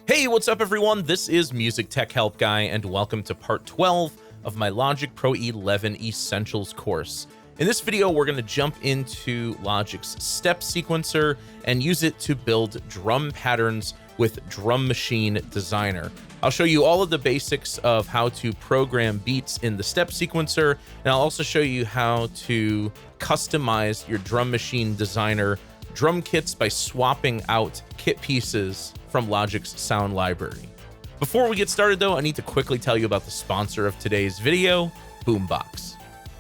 Hey, what's up everyone? This is Music Tech Help Guy, and welcome to part 12 of my Logic Pro 11 Essentials course. In this video, we're going to jump into Logic's step sequencer and use it to build drum patterns with Drum Machine Designer. I'll show you all of the basics of how to program beats in the step sequencer, and I'll also show you how to customize your Drum Machine Designer drum kits by swapping out kit pieces from Logic's sound library. Before we get started though, I need to quickly tell you about the sponsor of today's video, Boombox.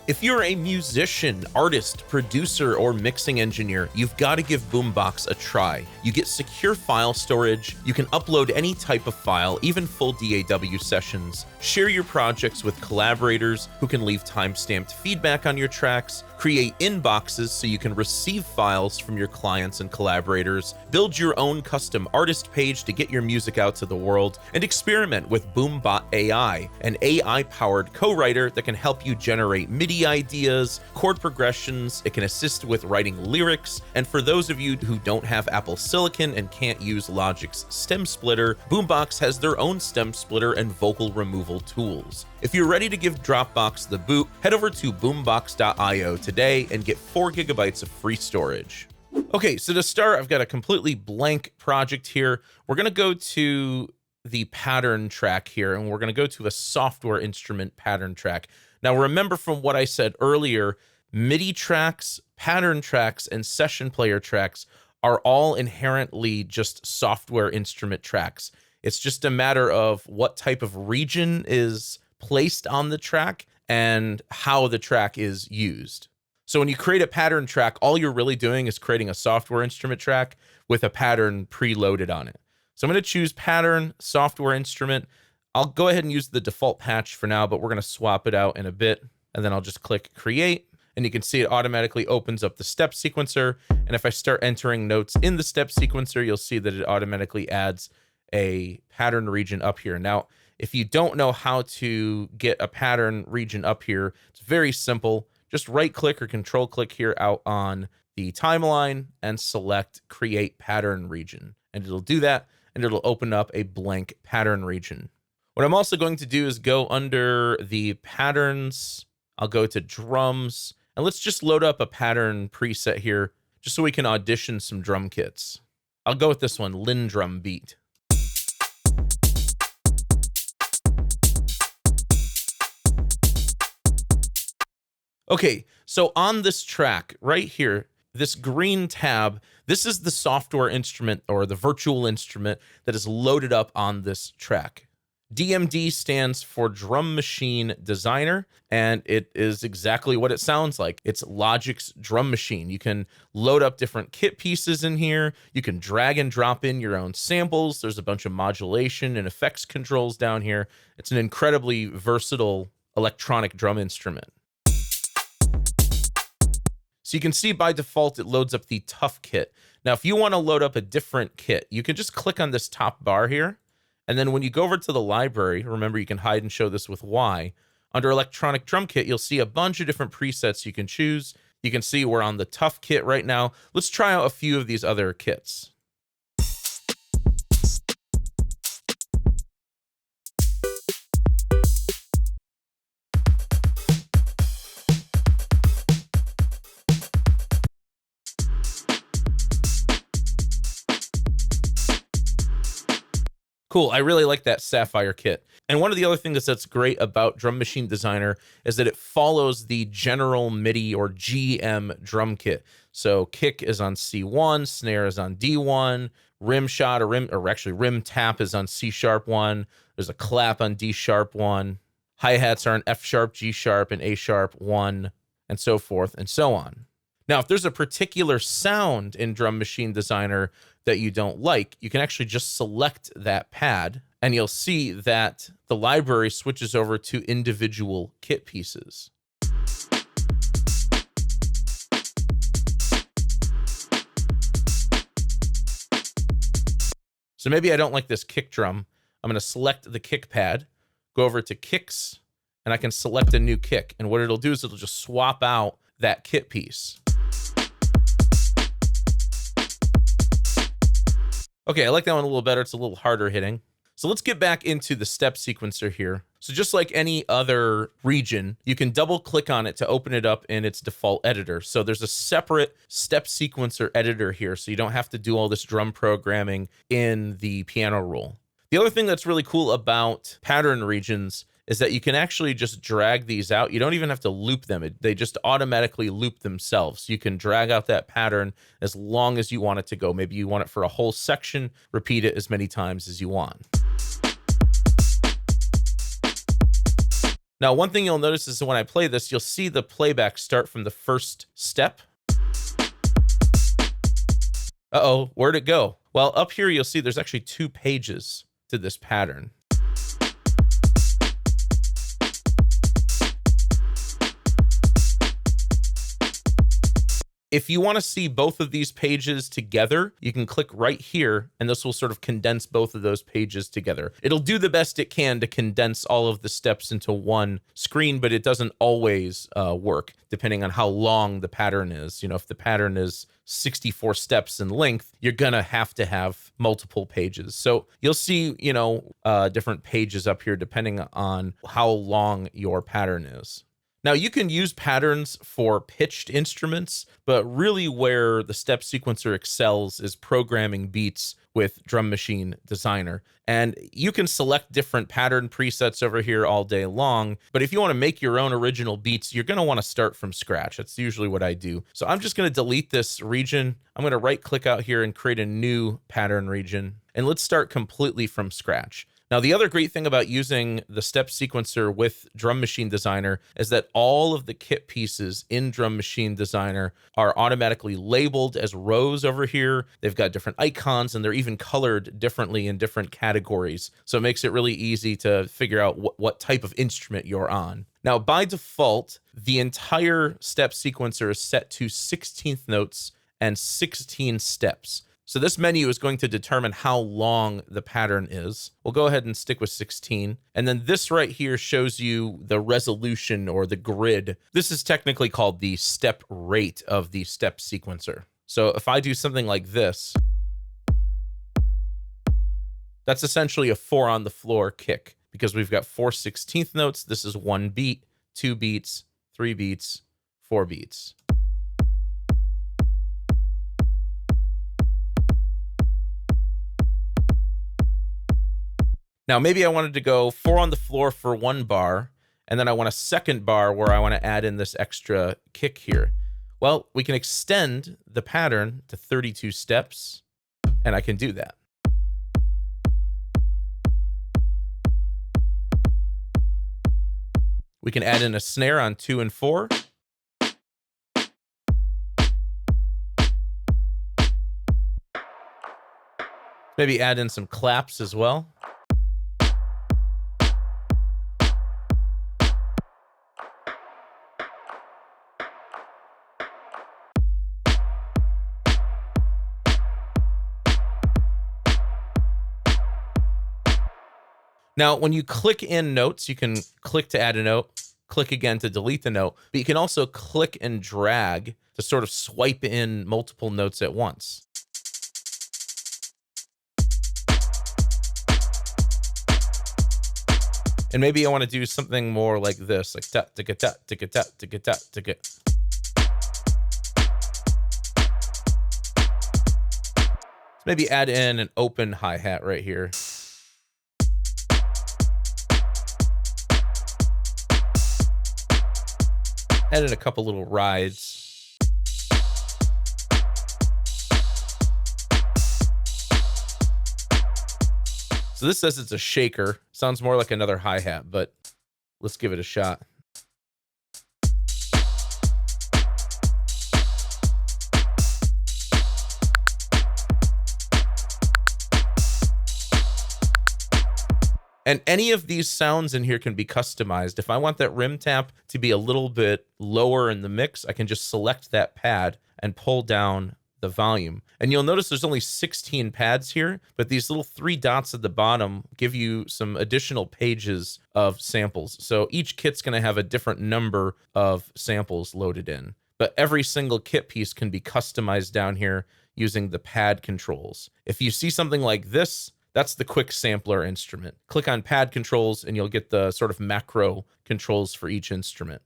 If you're a musician, artist, producer, or mixing engineer, you've got to give Boombox a try. You get secure file storage, you can upload any type of file, even full DAW sessions, share your projects with collaborators who can leave time-stamped feedback on your tracks, create inboxes so you can receive files from your clients and collaborators, build your own custom artist page to get your music out to the world, and experiment with Boombot AI, an AI-powered co-writer that can help you generate MIDI ideas, chord progressions. It can assist with writing lyrics, and for those of you who don't have Apple Silicon and can't use Logic's stem splitter, Boombox has their own stem splitter and vocal removal tools. If you're ready to give Dropbox the boot, head over to boombox.io today and get 4 GB of free storage. Okay, so to start, I've got a completely blank project here. We're going to go to the pattern track here, and we're going to go to a software instrument pattern track. Now, remember from what I said earlier, MIDI tracks, pattern tracks, and session player tracks are all inherently just software instrument tracks. It's just a matter of what type of region is placed on the track and how the track is used. So when you create a pattern track, all you're really doing is creating a software instrument track with a pattern preloaded on it. So I'm going to choose pattern, software instrument. I'll go ahead and use the default patch for now, but we're going to swap it out in a bit. And then I'll just click create, and you can see it automatically opens up the step sequencer. And if I start entering notes in the step sequencer, you'll see that it automatically adds a pattern region up here. Now, if you don't know how to get a pattern region up here, it's very simple. Just right click or control click here out on the timeline and select create pattern region. And it'll do that, and it'll open up a blank pattern region. What I'm also going to do is go under the patterns. I'll go to drums, and let's just load up a pattern preset here just so we can audition some drum kits. I'll go with this one, Lindrum beat. Okay, so on this track right here, this green tab, this is the software instrument or the virtual instrument that is loaded up on this track. DMD stands for Drum Machine Designer, and it is exactly what it sounds like. It's Logic's drum machine. You can load up different kit pieces in here. You can drag and drop in your own samples. There's a bunch of modulation and effects controls down here. It's an incredibly versatile electronic drum instrument. So you can see by default, it loads up the Tough kit. Now, if you want to load up a different kit, you can just click on this top bar here. And then when you go over to the library, remember you can hide and show this with Y. Under electronic drum kit, you'll see a bunch of different presets you can choose. You can see we're on the Tough kit right now. Let's try out a few of these other kits. Cool, I really like that Sapphire kit. And one of the other things that's great about Drum Machine Designer is that it follows the general MIDI or GM drum kit. So kick is on C1, snare is on D1, rim shot or actually rim tap is on C#1. There's a clap on D#1. Hi-hats are on F#, G#, and A#1, and so forth and so on. Now, if there's a particular sound in Drum Machine Designer that you don't like, you can actually just select that pad, and you'll see that the library switches over to individual kit pieces. So maybe I don't like this kick drum. I'm going to select the kick pad, go over to kicks, and I can select a new kick. And what it'll do is it'll just swap out that kit piece. Okay, I like that one a little better. It's a little harder hitting. So let's get back into the step sequencer here. So just like any other region, you can double click on it to open it up in its default editor. So there's a separate step sequencer editor here, so you don't have to do all this drum programming in the piano roll. The other thing that's really cool about pattern regions is that you can actually just drag these out. You don't even have to loop them. They just automatically loop themselves. You can drag out that pattern as long as you want it to go. Maybe you want it for a whole section, repeat it as many times as you want. Now, one thing you'll notice is that when I play this, you'll see the playback start from the first step. Uh-oh, where'd it go? Well, up here, you'll see there's actually 2 pages to this pattern. If you want to see both of these pages together, you can click right here, and this will sort of condense both of those pages together. It'll do the best it can to condense all of the steps into one screen, but it doesn't always work, depending on how long the pattern is. You know, if the pattern is 64 steps in length, you're gonna have to have multiple pages. So you'll see, you know, different pages up here depending on how long your pattern is. Now, you can use patterns for pitched instruments, but really where the step sequencer excels is programming beats with Drum Machine Designer. And you can select different pattern presets over here all day long, but if you want to make your own original beats, you're going to want to start from scratch. That's usually what I do. So I'm just going to delete this region. I'm going to right-click out here and create a new pattern region. And let's start completely from scratch. Now, the other great thing about using the step sequencer with Drum Machine Designer is that all of the kit pieces in Drum Machine Designer are automatically labeled as rows over here. They've got different icons, and they're even colored differently in different categories. So it makes it really easy to figure out what type of instrument you're on. Now, by default, the entire step sequencer is set to 16th notes and 16 steps. So this menu is going to determine how long the pattern is. We'll go ahead and stick with 16. And then this right here shows you the resolution or the grid. This is technically called the step rate of the step sequencer. So if I do something like this, that's essentially a 4 on the floor kick because we've got 4 16th notes. This is 1 beat, 2 beats, 3 beats, 4 beats. Now, maybe I wanted to go 4 on the floor for 1 bar, and then I want a second bar where I want to add in this extra kick here. Well, we can extend the pattern to 32 steps, and I can do that. We can add in a snare on 2 and 4. Maybe add in some claps as well. Now, when you click in notes, you can click to add a note, click again to delete the note, but you can also click and drag to sort of swipe in multiple notes at once. And maybe I want to do something more like this, like ta ticka ta ticka ta ticka ta ticka. Maybe add in an open hi-hat right here. Add in a couple little rides. So this says it's a shaker. Sounds more like another hi-hat, but let's give it a shot. And any of these sounds in here can be customized. If I want that rim tap to be a little bit lower in the mix, I can just select that pad and pull down the volume. And you'll notice there's only 16 pads here, but these little 3 dots at the bottom give you some additional pages of samples. So each kit's going to have a different number of samples loaded in. But every single kit piece can be customized down here. using the pad controls. If you see something like this, that's the quick sampler instrument. Click on pad controls and you'll get the sort of macro controls for each instrument.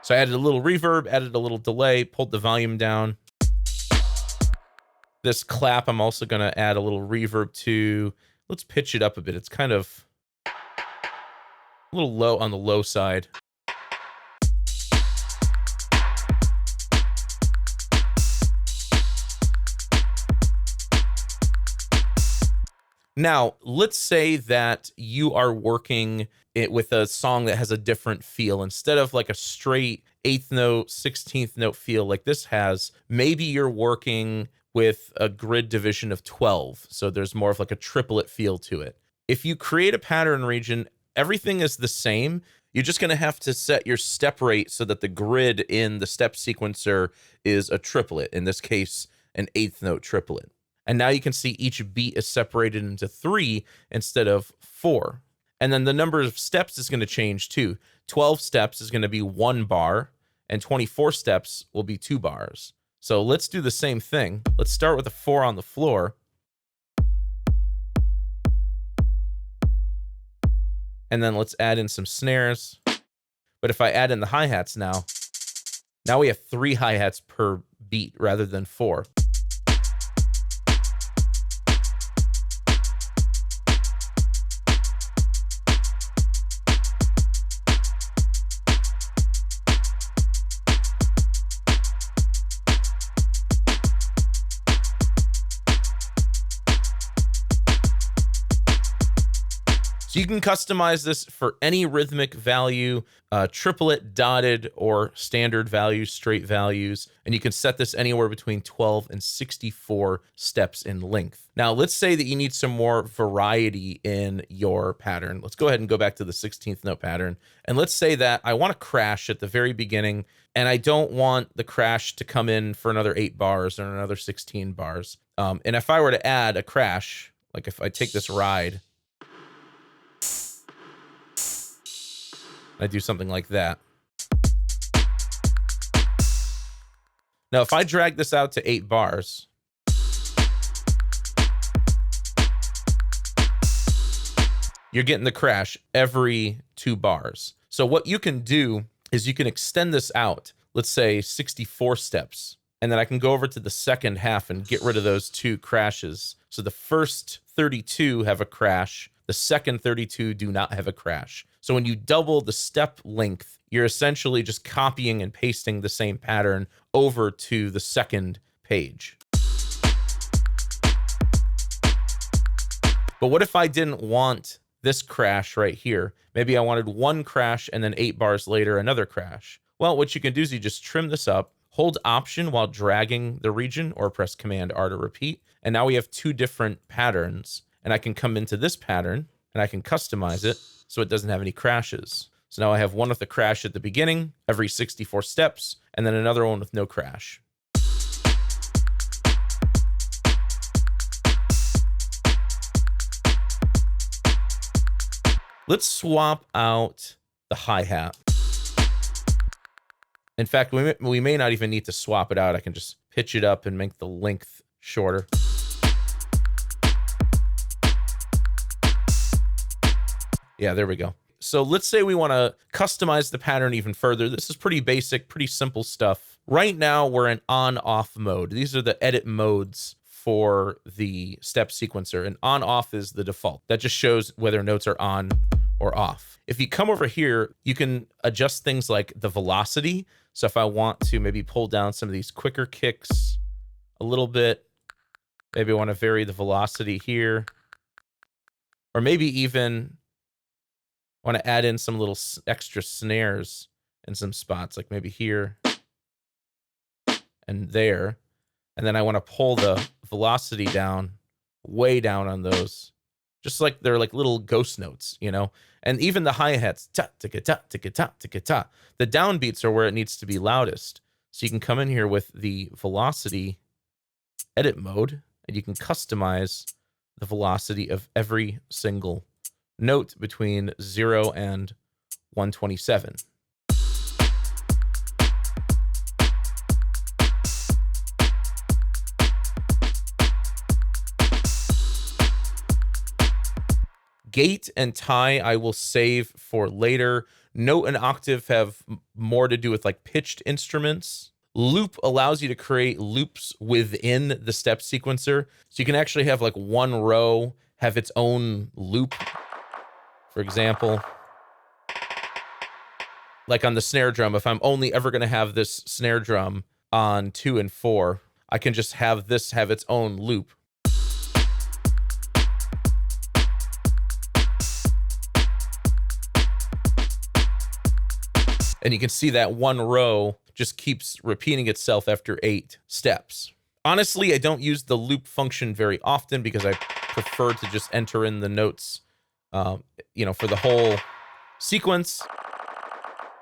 So I added a little reverb, added a little delay, pulled the volume down. This clap, I'm also going to add a little reverb to. Let's pitch it up a bit. It's kind of a little low on the low side. Now, let's say that you are working it with a song that has a different feel. Instead of like a straight 8th note, 16th note feel like this has, maybe you're working with a grid division of 12. So there's more of like a triplet feel to it. If you create a pattern region, everything is the same. You're just going to have to set your step rate so that the grid in the step sequencer is a triplet. In this case, an 8th note triplet. And now you can see each beat is separated into 3 instead of 4. And then the number of steps is going to change too. 12 steps is going to be 1 bar, and 24 steps will be 2 bars. So let's do the same thing. Let's start with a 4 on the floor. And then let's add in some snares. But if I add in the hi-hats now we have 3 hi-hats per beat rather than 4. So you can customize this for any rhythmic value, triplet, dotted, or standard values, straight values. And you can set this anywhere between 12 and 64 steps in length. Now, let's say that you need some more variety in your pattern. Let's go ahead and go back to the 16th note pattern. And let's say that I want to crash at the very beginning, and I don't want the crash to come in for another 8 bars or another 16 bars. And if I were to add a crash, like if I take this ride, I do something like that. Now, if I drag this out to 8 bars, you're getting the crash every 2 bars. So what you can do is you can extend this out, let's say 64 steps, and then I can go over to the second half and get rid of those 2 crashes. So the first 32 have a crash, the second 32 do not have a crash. So when you double the step length, you're essentially just copying and pasting the same pattern over to the second page. But what if I didn't want this crash right here? Maybe I wanted 1 crash and then 8 bars later, another crash. Well, what you can do is you just trim this up, hold Option while dragging the region, or press Command R to repeat. And now we have 2 different patterns. And I can come into this pattern and I can customize it so it doesn't have any crashes. So now I have one with a crash at the beginning, every 64 steps, and then another one with no crash. Let's swap out the hi-hat. In fact, we may not even need to swap it out. I can just pitch it up and make the length shorter. Yeah, there we go. So let's say we want to customize the pattern even further. This is pretty basic, pretty simple stuff. Right now, we're in on-off mode. These are the edit modes for the step sequencer, and on-off is the default. That just shows whether notes are on or off. If you come over here, you can adjust things like the velocity. So if I want to maybe pull down some of these quicker kicks a little bit, maybe I want to vary the velocity here, or maybe even want to add in some little extra snares in some spots, like maybe here and there. And then I want to pull the velocity down, way down on those, just like they're like little ghost notes, you know? And even the hi-hats, ta, ticka, ta, ticka, ta, ticka, ta. The downbeats are where it needs to be loudest. So you can come in here with the velocity edit mode, and you can customize the velocity of every single note between 0 and 127. Gate and tie I will save for later. Note and octave have more to do with like pitched instruments. Loop allows you to create loops within the step sequencer. So you can actually have like one row have its own loop. For example, like on the snare drum, if I'm only ever going to have this snare drum on 2 and 4, I can just have this have its own loop. And you can see that one row just keeps repeating itself after 8 steps. Honestly, I don't use the loop function very often because I prefer to just enter in the notes, for the whole sequence.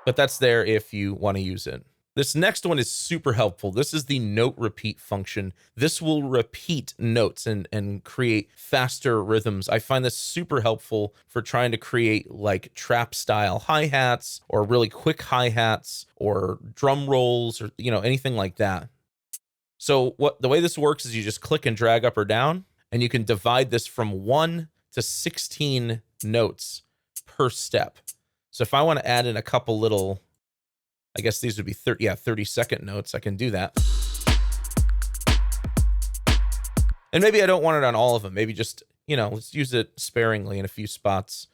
But that's there if you want to use it. This next one is super helpful. This is the note repeat function. This will repeat notes and create faster rhythms. I find this super helpful for trying to create like trap style hi-hats or really quick hi-hats or drum rolls or anything like that. So the way this works is you just click and drag up or down, and you can divide this from 1 to 16 notes per step. So if I want to add in a couple little, I guess these would be 30-second notes. I can do that. And maybe I don't want it on all of them. Maybe just, let's use it sparingly in a few spots.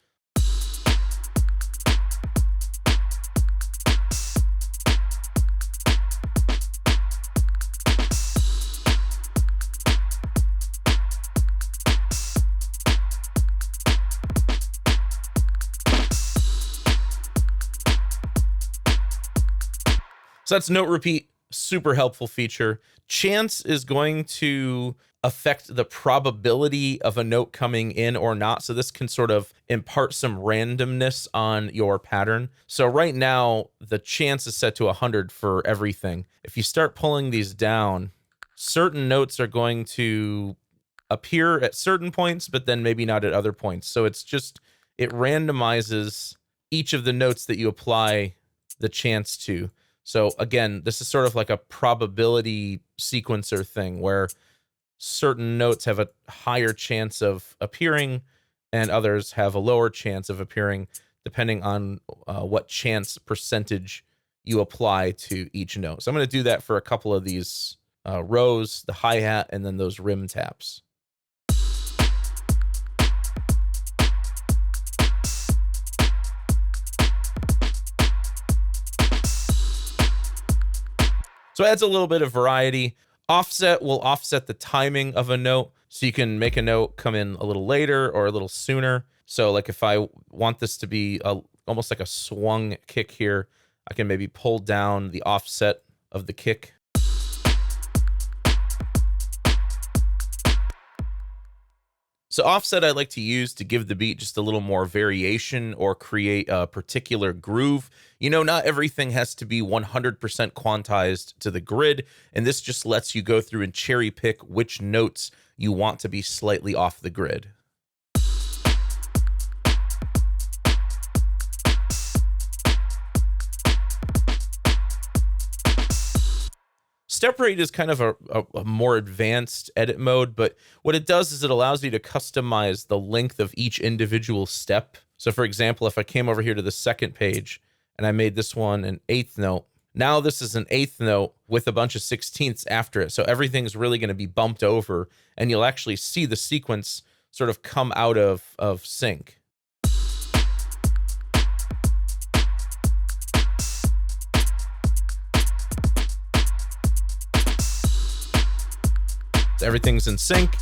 So that's note repeat, super helpful feature. Chance is going to affect the probability of a note coming in or not. So this can sort of impart some randomness on your pattern. So right now, the chance is set to 100 for everything. If you start pulling these down, certain notes are going to appear at certain points, but then maybe not at other points. So it randomizes each of the notes that you apply the chance to. So again, this is sort of like a probability sequencer thing where certain notes have a higher chance of appearing and others have a lower chance of appearing depending on what chance percentage you apply to each note. So I'm going to do that for a couple of these rows, the hi-hat, and then those rim taps. So it adds a little bit of variety. Offset will offset the timing of a note. So you can make a note come in a little later or a little sooner. So like if I want this to be almost like a swung kick here, I can maybe pull down the offset of the kick. So offset I like to use to give the beat just a little more variation or create a particular groove. Not everything has to be 100% quantized to the grid, and this just lets you go through and cherry pick which notes you want to be slightly off the grid. Step rate is kind of a more advanced edit mode, but what it does is it allows you to customize the length of each individual step. So for example, if I came over here to the second page and I made this one an 8th note, now this is an 8th note with a bunch of 16ths after it. So everything's really going to be bumped over, and you'll actually see the sequence sort of come out of sync. Everything's in sync.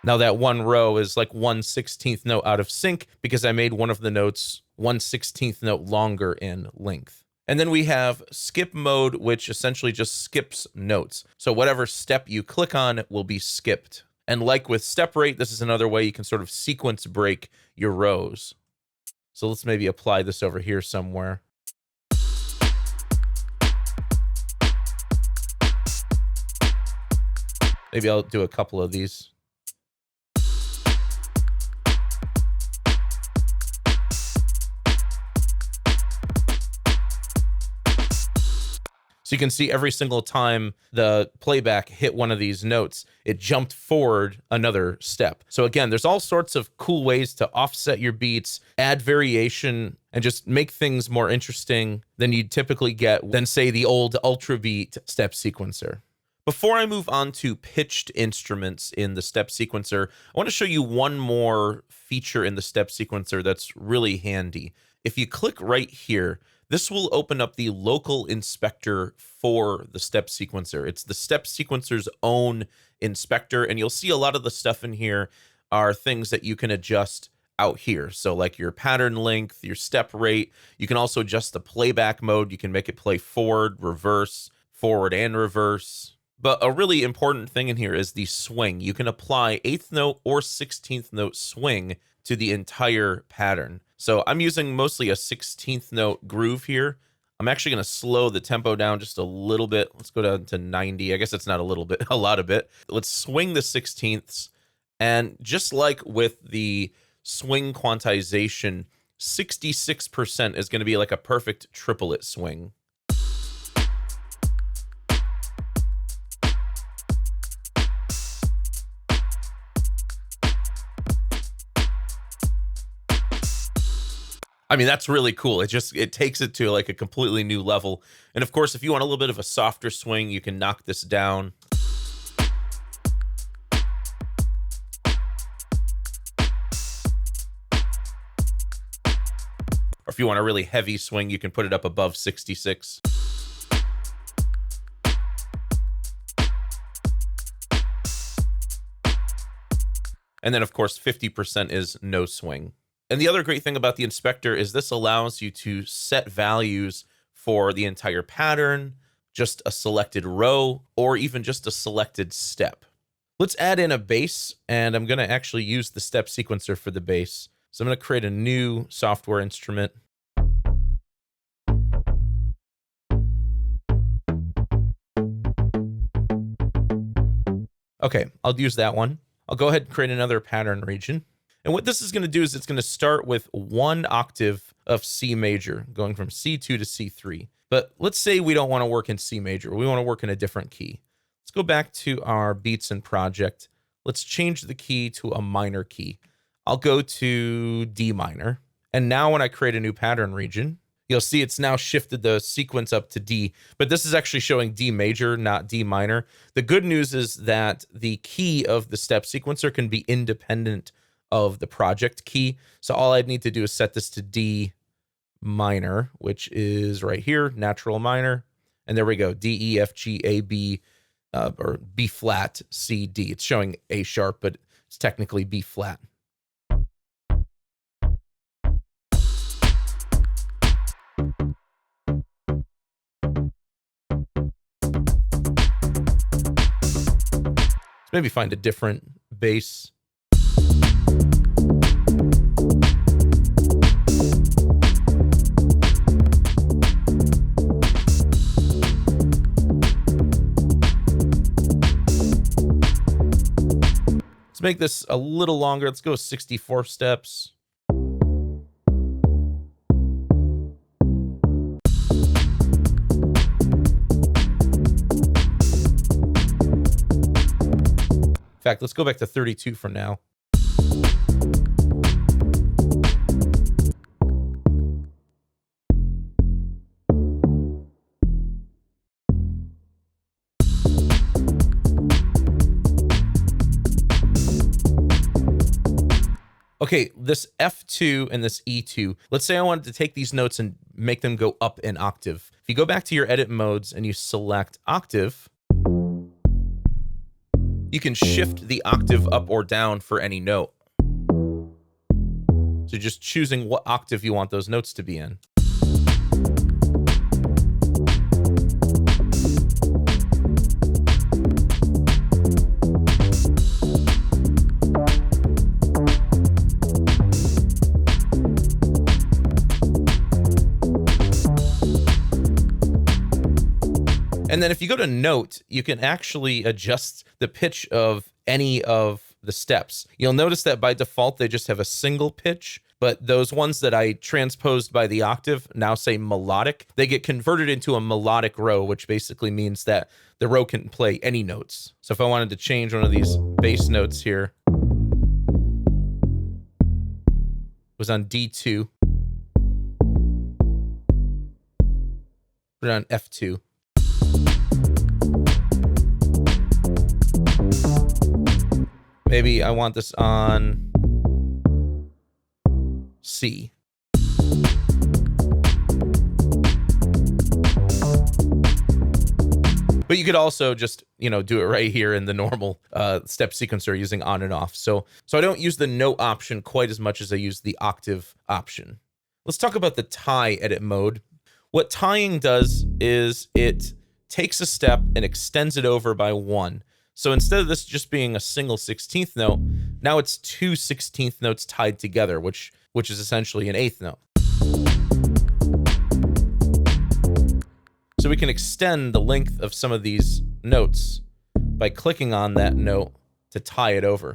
Now that one row is like 1/16th note out of sync because I made one of the notes 1/16th note longer in length. And then we have skip mode, which essentially just skips notes. So whatever step you click on will be skipped. And like with step rate, this is another way you can sort of sequence break your rows. So let's maybe apply this over here somewhere. Maybe I'll do a couple of these. So you can see every single time the playback hit one of these notes, it jumped forward another step. So again, there's all sorts of cool ways to offset your beats, add variation, and just make things more interesting than you'd typically get than, say, the old Ultra Beat step sequencer. Before I move on to pitched instruments in the step sequencer, I want to show you one more feature in the step sequencer that's really handy. If you click right here, this will open up the local inspector for the step sequencer. It's the step sequencer's own inspector, and you'll see a lot of the stuff in here are things that you can adjust out here. So like your pattern length, your step rate. You can also adjust the playback mode. You can make it play forward, and reverse. But a really important thing in here is the swing. You can apply 8th note or 16th note swing to the entire pattern. So I'm using mostly a 16th note groove here. I'm actually going to slow the tempo down just a little bit. Let's go down to 90. I guess it's not a little bit, a lot of it. Let's swing the 16ths. And just like with the swing quantization, 66% is going to be like a perfect triplet swing. I mean, that's really cool. It takes it to like a completely new level. And of course, if you want a little bit of a softer swing, you can knock this down. Or if you want a really heavy swing, you can put it up above 66. And then of course, 50% is no swing. And the other great thing about the inspector is this allows you to set values for the entire pattern, just a selected row, or even just a selected step. Let's add in a bass, and I'm going to actually use the step sequencer for the bass. So I'm going to create a new software instrument. Okay, I'll use that one. I'll go ahead and create another pattern region. And what this is going to do is it's going to start with 1 octave of C major, going from C2 to C3. But let's say we don't want to work in C major. We want to work in a different key. Let's go back to our beats and project. Let's change the key to a minor key. I'll go to D minor. And now when I create a new pattern region, you'll see it's now shifted the sequence up to D, but this is actually showing D major, not D minor. The good news is that the key of the step sequencer can be independent of the project key. So all I'd need to do is set this to D minor, which is right here, natural minor. And there we go, D, E, F, G, A, B, or B flat, C, D. It's showing A sharp, but it's technically B flat. Let's maybe find a different bass. Make this a little longer. Let's go 64 steps. In fact, let's go back to 32 for now. Okay, this F2 and this E2, let's say I wanted to take these notes and make them go up an octave. If you go back to your edit modes and you select octave, you can shift the octave up or down for any note. So just choosing what octave you want those notes to be in. And then if you go to note, you can actually adjust the pitch of any of the steps. You'll notice that by default, they just have a single pitch, but those ones that I transposed by the octave now say melodic. They get converted into a melodic row, which basically means that the row can play any notes. So if I wanted to change one of these bass notes here, it was on D2, put it on F2. Maybe I want this on C. But you could also just, do it right here in the normal step sequencer using on and off. So I don't use the note option quite as much as I use the octave option. Let's talk about the tie edit mode. What tying does is it takes a step and extends it over by 1. So instead of this just being a single 16th note, now it's 2 16th notes tied together, which is essentially an 8th note. So we can extend the length of some of these notes by clicking on that note to tie it over.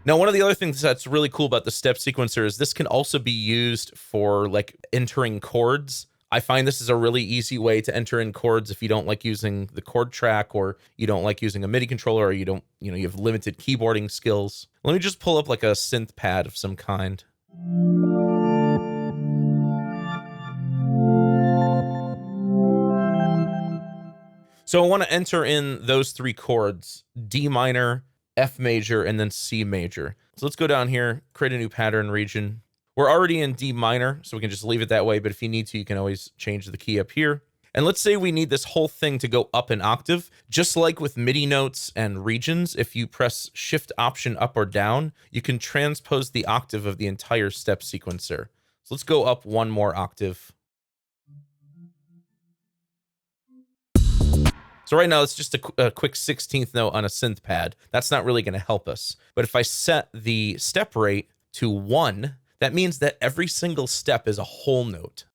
Now, one of the other things that's really cool about the step sequencer is this can also be used for like entering chords. I find this is a really easy way to enter in chords if you don't like using the chord track, or you don't like using a MIDI controller, or you have limited keyboarding skills. Let me just pull up like a synth pad of some kind. So I want to enter in those 3 chords, D minor, F major, and then C major. So let's go down here, create a new pattern region. We're already in D minor, so we can just leave it that way, but if you need to, you can always change the key up here. And let's say we need this whole thing to go up an octave. Just like with MIDI notes and regions, if you press Shift Option up or down, you can transpose the octave of the entire step sequencer. So let's go up 1 more octave. So right now, it's just a quick 16th note on a synth pad. That's not really going to help us. But if I set the step rate to 1, that means that every single step is a whole note.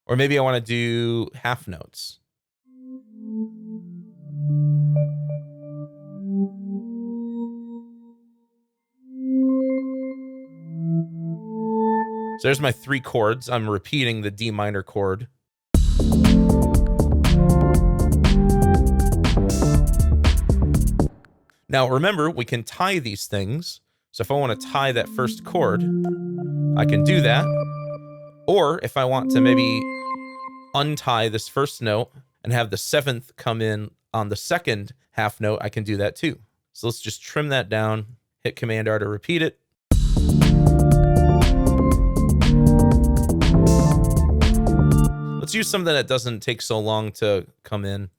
Or maybe I want to do half notes. So there's my 3 chords. I'm repeating the D minor chord. Now remember, we can tie these things. So if I want to tie that first chord, I can do that. Or if I want to maybe untie this first note and have the 7th come in on the second half note, I can do that too. So let's just trim that down, hit Command R to repeat it. Let's use something that doesn't take so long to come in.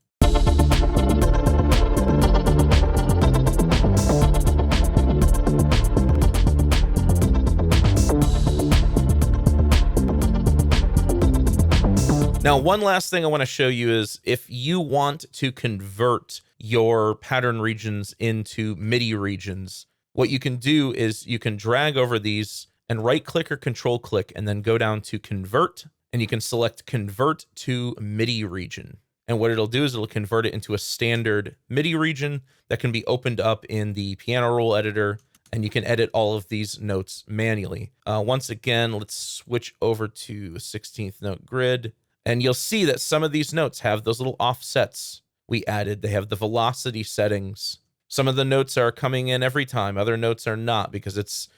Now, one last thing I want to show you is if you want to convert your pattern regions into MIDI regions, what you can do is you can drag over these and right-click or control-click and then go down to Convert, and you can select Convert to MIDI region. And what it'll do is it'll convert it into a standard MIDI region that can be opened up in the piano roll editor, and you can edit all of these notes manually. Once again, let's switch over to 16th note grid, and you'll see that some of these notes have those little offsets we added. They have the velocity settings. Some of the notes are coming in every time. Other notes are not, because it's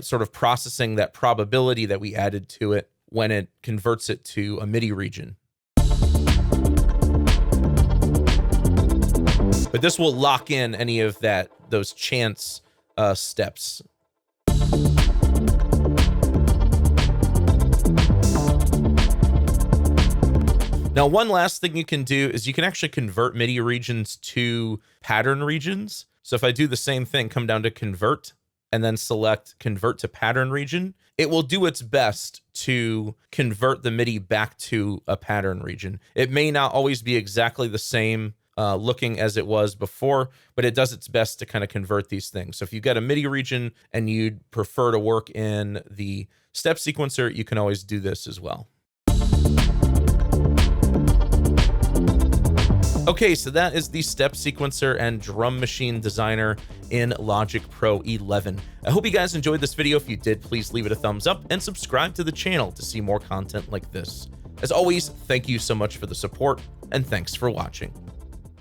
sort of processing that probability that we added to it when it converts it to a MIDI region. But this will lock in any of those chance steps. Now, one last thing you can do is you can actually convert MIDI regions to pattern regions. So if I do the same thing, come down to Convert, and then select convert to pattern region, it will do its best to convert the MIDI back to a pattern region. It may not always be exactly the same looking as it was before, but it does its best to kind of convert these things. So if you've got a MIDI region and you'd prefer to work in the step sequencer, you can always do this as well. Okay, so that is the step sequencer and drum machine designer in Logic Pro 11. I hope you guys enjoyed this video. If you did, please leave it a thumbs up and subscribe to the channel to see more content like this. As always, thank you so much for the support, and thanks for watching.